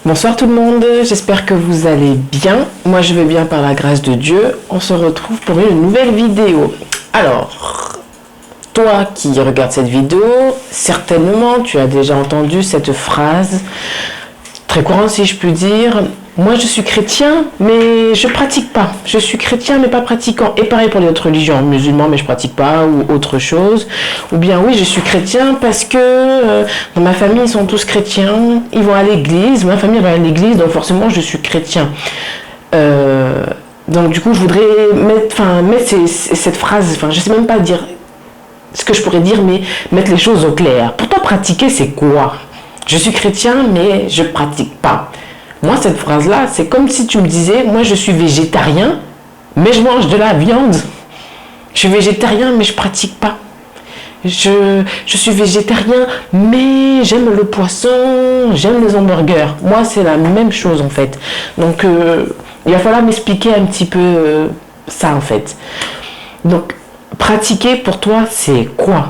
Bonsoir tout le monde, j'espère que vous allez bien. Moi je vais bien par la grâce de Dieu. On se retrouve pour une nouvelle vidéo. Alors, toi qui regardes cette vidéo, certainement tu as déjà entendu cette phrase très courante si je puis dire. Moi je suis chrétien mais je pratique pas. Je suis chrétien mais pas pratiquant. Et pareil pour les autres religions, musulmans mais je pratique pas ou autre chose. Ou bien oui je suis chrétien parce que dans ma famille ils sont tous chrétiens. Ils vont à l'église, ma famille va à l'église donc forcément je suis chrétien. Donc du coup je voudrais mettre cette phrase, je sais même pas dire ce que je pourrais dire mais mettre les choses au clair. Pour toi pratiquer c'est quoi? Je suis chrétien mais je pratique pas. Moi, cette phrase-là, c'est comme si tu me disais, moi je suis végétarien, mais je mange de la viande. Je suis végétarien, mais je pratique pas. Je suis végétarien, mais j'aime le poisson, j'aime les hamburgers. Moi, c'est la même chose en fait. Donc, il va falloir m'expliquer un petit peu ça en fait. Donc, pratiquer pour toi, c'est quoi?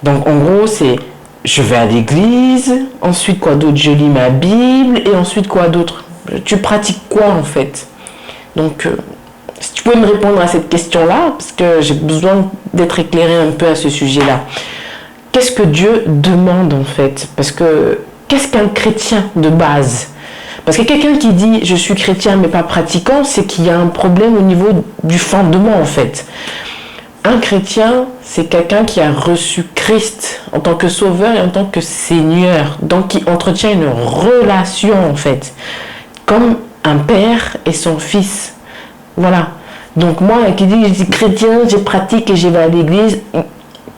Donc, en gros, c'est... Je vais à l'église, ensuite quoi d'autre? Je lis ma Bible et ensuite quoi d'autre? Tu pratiques quoi en fait? Donc, si tu pouvais me répondre à cette question-là, parce que j'ai besoin d'être éclairé un peu à ce sujet-là. Qu'est-ce que Dieu demande en fait? Parce que qu'est-ce qu'un chrétien de base? Parce que quelqu'un qui dit je suis chrétien mais pas pratiquant, c'est qu'il y a un problème au niveau du fondement en fait. Un chrétien, c'est quelqu'un qui a reçu Christ en tant que sauveur et en tant que Seigneur. Donc, qui entretient une relation, en fait. Comme un père et son fils. Voilà. Donc, moi, qui dit, je suis chrétien, je pratique et je vais à l'église.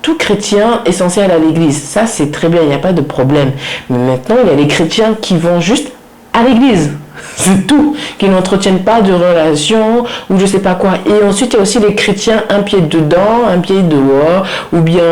Tout chrétien est censé aller à l'église. Ça, c'est très bien, il n'y a pas de problème. Mais maintenant, il y a les chrétiens qui vont juste à l'église. C'est tout, qui n'entretiennent pas de relation ou je sais pas quoi. Et ensuite, il y a aussi les chrétiens, un pied dedans, un pied dehors, ou bien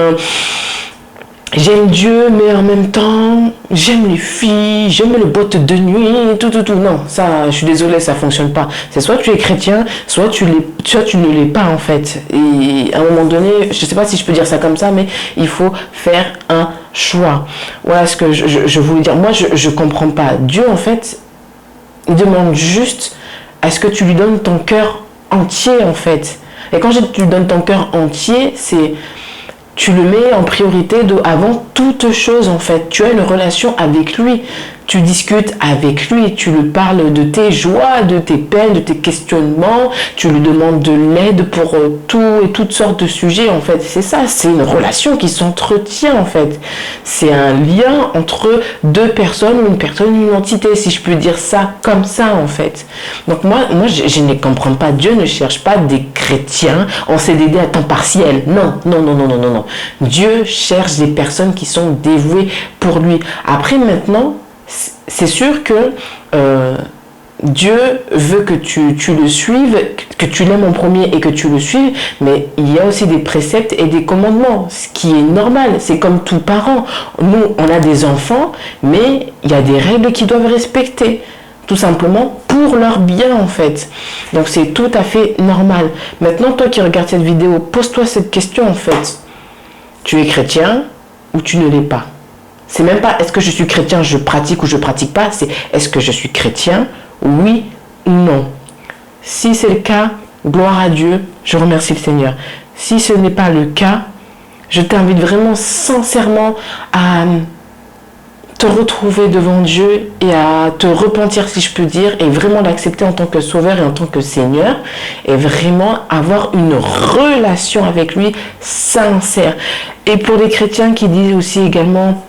j'aime Dieu, mais en même temps, j'aime les filles, j'aime les boîtes de nuit, tout. Non, ça, je suis désolée, ça fonctionne pas. C'est soit tu es chrétien, soit tu ne l'es pas en fait. Et à un moment donné, je sais pas si je peux dire ça comme ça, mais il faut faire un choix. Voilà ce que je voulais dire. Moi, je comprends pas. Dieu, en fait, il demande juste à ce que tu lui donnes ton cœur entier en fait. Et quand tu lui donnes ton cœur entier, c'est tu le mets en priorité avant toute chose en fait. Tu as une relation avec lui. Tu discutes avec lui, tu lui parles de tes joies, de tes peines, de tes questionnements, tu lui demandes de l'aide pour tout et toutes sortes de sujets en fait. C'est ça, c'est une relation qui s'entretient en fait. C'est un lien entre deux personnes ou une personne, une entité, si je peux dire ça comme ça en fait. Donc moi je ne comprends pas. Dieu ne cherche pas des chrétiens en CDD à temps partiel. Non. Dieu cherche des personnes qui sont dévouées pour lui. Après maintenant, c'est sûr que Dieu veut que tu le suives, que tu l'aimes en premier et que tu le suives, mais il y a aussi des préceptes et des commandements, ce qui est normal, c'est comme tout parent. Nous, on a des enfants, mais il y a des règles qu'ils doivent respecter, tout simplement pour leur bien en fait. Donc c'est tout à fait normal. Maintenant, toi qui regardes cette vidéo, pose-toi cette question en fait. Tu es chrétien ou tu ne l'es pas? C'est même pas est-ce que je suis chrétien, je pratique ou je pratique pas, c'est est-ce que je suis chrétien, oui ou non. Si c'est le cas, gloire à Dieu, je remercie le Seigneur. Si ce n'est pas le cas, je t'invite vraiment sincèrement à te retrouver devant Dieu et à te repentir si je peux dire et vraiment l'accepter en tant que sauveur et en tant que Seigneur et vraiment avoir une relation avec lui sincère. Et pour les chrétiens qui disent aussi également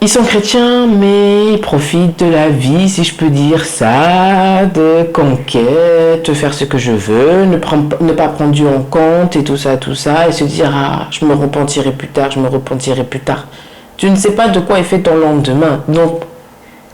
ils sont chrétiens, mais ils profitent de la vie, si je peux dire ça, de conquête, faire ce que je veux, ne pas prendre Dieu en compte et tout ça, et se dire, je me repentirai plus tard. Tu ne sais pas de quoi est fait ton lendemain, donc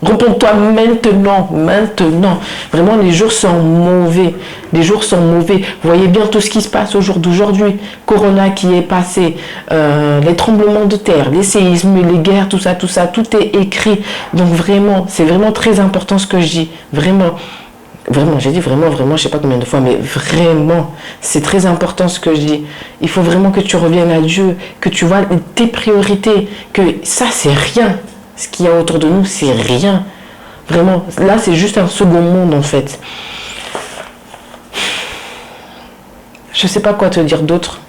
repens-toi maintenant. Vraiment, les jours sont mauvais. Vous voyez bien tout ce qui se passe au jour d'aujourd'hui. Corona qui est passé, les tremblements de terre, les séismes, les guerres, tout ça, tout est écrit. Donc vraiment, c'est vraiment très important ce que je dis. Vraiment, j'ai dit vraiment, je sais pas combien de fois, mais vraiment, c'est très important ce que je dis. Il faut vraiment que tu reviennes à Dieu, que tu vois tes priorités, que ça, c'est rien. Ce qu'il y a autour de nous, c'est rien. Vraiment, là, c'est juste un second monde, en fait. Je sais pas quoi te dire d'autre.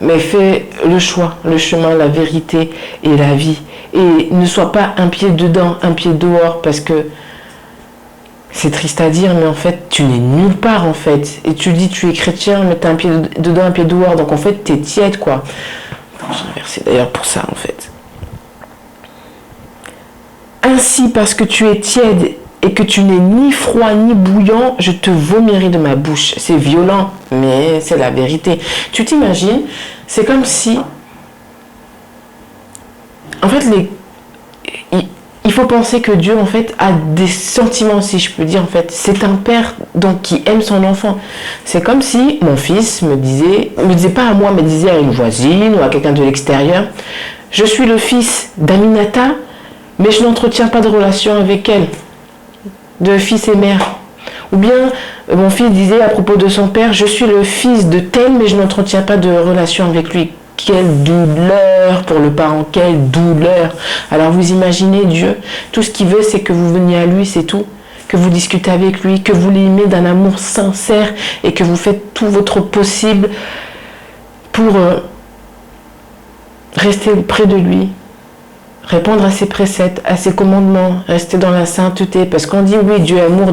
Mais fais le choix, le chemin, la vérité et la vie. Et ne sois pas un pied dedans, un pied dehors, parce que c'est triste à dire, mais en fait, tu n'es nulle part, en fait. Et tu dis, tu es chrétien, mais tu as un pied dedans, un pied dehors. Donc, en fait, tu es tiède, quoi. J'ai inversé d'ailleurs pour ça, en fait. Ainsi, parce que tu es tiède et que tu n'es ni froid ni bouillant, je te vomirai de ma bouche. C'est violent, mais c'est la vérité. Tu t'imagines, c'est comme si... En fait, il faut penser que Dieu, en fait, a des sentiments, si je peux dire, en fait. C'est un père donc, qui aime son enfant. C'est comme si mon fils me disait pas à moi, mais disait à une voisine ou à quelqu'un de l'extérieur, je suis le fils d'Aminata, mais je n'entretiens pas de relation avec elle, de fils et mère. Ou bien, mon fils disait à propos de son père, je suis le fils de tel, mais je n'entretiens pas de relation avec lui. Quelle douleur pour le parent, quelle douleur. Alors vous imaginez Dieu, tout ce qu'il veut, c'est que vous veniez à lui, c'est tout. Que vous discutez avec lui, que vous l'aimez d'un amour sincère et que vous faites tout votre possible pour rester près de lui. Répondre à ses préceptes, à ses commandements, rester dans la sainteté. Parce qu'on dit oui, Dieu est amour,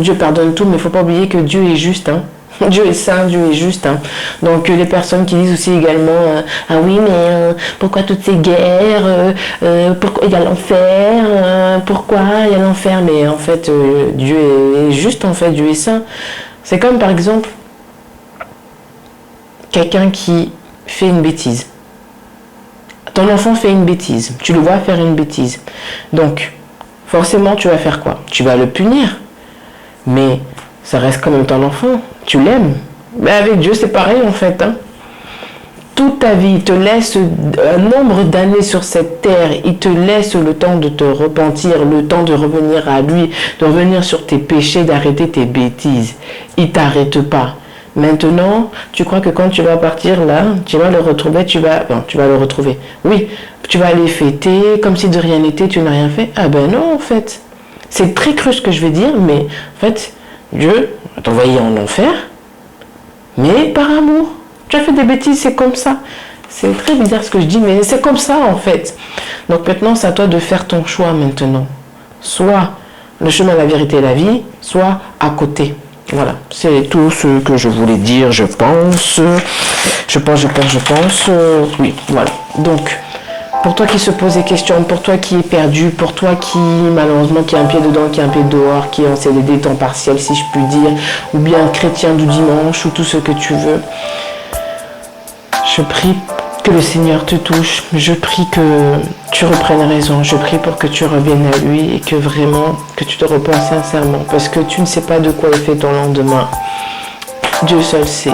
Dieu pardonne tout, mais il ne faut pas oublier que Dieu est juste. Hein. Dieu est saint, Dieu est juste. Hein. Donc les personnes qui disent aussi également ah oui, mais pourquoi toutes ces guerres, pourquoi il y a l'enfer, pourquoi il y a l'enfer, mais en fait Dieu est juste, en fait Dieu est saint. C'est comme par exemple quelqu'un qui fait une bêtise. Ton enfant fait une bêtise, tu le vois faire une bêtise. Donc, forcément, tu vas faire quoi? Tu vas le punir. Mais ça reste quand même ton enfant, tu l'aimes. Mais avec Dieu, c'est pareil en fait. Hein. Toute ta vie, il te laisse un nombre d'années sur cette terre, il te laisse le temps de te repentir, le temps de revenir à lui, de revenir sur tes péchés, d'arrêter tes bêtises. Il ne t'arrête pas. Maintenant, tu crois que quand tu vas partir là, tu vas le retrouver, tu vas le retrouver. Oui, tu vas aller fêter comme si de rien n'était, tu n'as rien fait. Ah ben non, en fait. C'est très cru ce que je vais dire, mais en fait, Dieu va t'envoyer en enfer, mais par amour. Tu as fait des bêtises, c'est comme ça. C'est très bizarre ce que je dis, mais c'est comme ça en fait. Donc maintenant, c'est à toi de faire ton choix maintenant. Soit le chemin, la vérité et la vie, soit à côté. Voilà, c'est tout ce que je voulais dire, je pense. Oui, voilà. Donc, pour toi qui se pose des questions, pour toi qui est perdu, pour toi qui, malheureusement, qui a un pied dedans, qui a un pied dehors, qui est en CDD temps partiel, si je puis dire, ou bien chrétien du dimanche, ou tout ce que tu veux, je prie que le Seigneur te touche, je prie que tu reprennes raison, je prie pour que tu reviennes à lui et que vraiment, que tu te repenses sincèrement, parce que tu ne sais pas de quoi est fait ton lendemain. Dieu seul sait.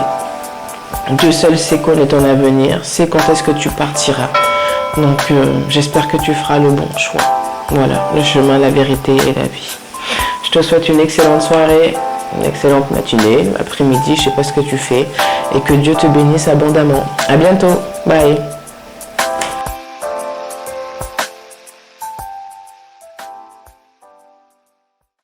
Dieu seul sait quel est ton avenir, sait quand est-ce que tu partiras. Donc j'espère que tu feras le bon choix. Voilà, le chemin, la vérité et la vie. Je te souhaite une excellente soirée, une excellente matinée, après-midi, je ne sais pas ce que tu fais, et que Dieu te bénisse abondamment. À bientôt, bye.